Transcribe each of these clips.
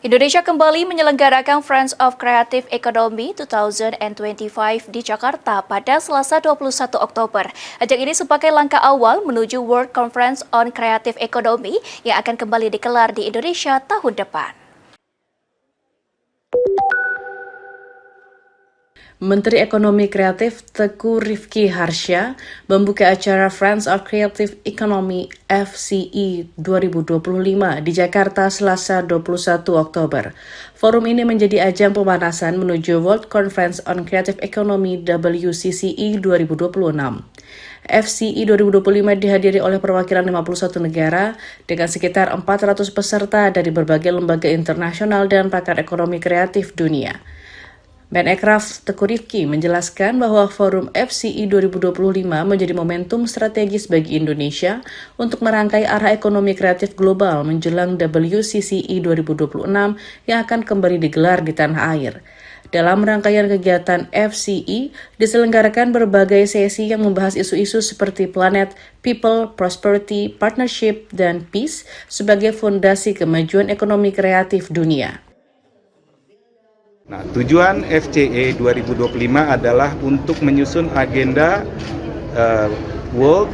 Indonesia kembali menyelenggarakan Friends of Creative Economy 2025 di Jakarta pada Selasa 21 Oktober. Ajang ini sebagai langkah awal menuju World Conference on Creative Economy yang akan kembali digelar di Indonesia tahun depan. Menteri Ekonomi Kreatif Teuku Rizky Harsha membuka acara Friends of Creative Economy FCE 2025 di Jakarta Selasa 21 Oktober. Forum ini menjadi ajang pemanasan menuju World Conference on Creative Economy WCCE 2026. FCE 2025 dihadiri oleh perwakilan 51 negara dengan sekitar 400 peserta dari berbagai lembaga internasional dan pakar ekonomi kreatif dunia. Menekraf Teuku Rizky menjelaskan bahwa Forum FCE 2025 menjadi momentum strategis bagi Indonesia untuk merangkai arah ekonomi kreatif global menjelang WCCE 2026 yang akan kembali digelar di tanah air. Dalam rangkaian kegiatan FCE, diselenggarakan berbagai sesi yang membahas isu-isu seperti planet, people, prosperity, partnership, dan peace sebagai fondasi kemajuan ekonomi kreatif dunia. Nah, tujuan FCE 2025 adalah untuk menyusun agenda World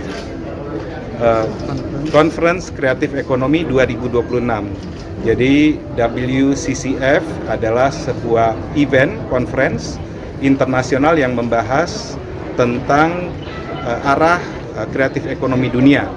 Conference Creative Economy 2026. Jadi WCCF adalah sebuah event conference internasional yang membahas tentang arah kreatif ekonomi dunia.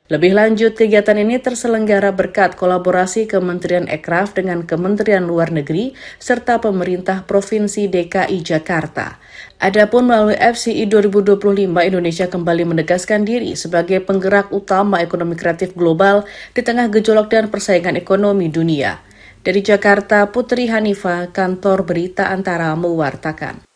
Lebih lanjut, kegiatan ini terselenggara berkat kolaborasi Kementerian Ekraf dengan Kementerian Luar Negeri serta pemerintah Provinsi DKI Jakarta. Adapun melalui FCE 2025, Indonesia kembali menegaskan diri sebagai penggerak utama ekonomi kreatif global di tengah gejolak dan persaingan ekonomi dunia. Dari Jakarta, Putri Hanifa, Kantor Berita Antara mewartakan.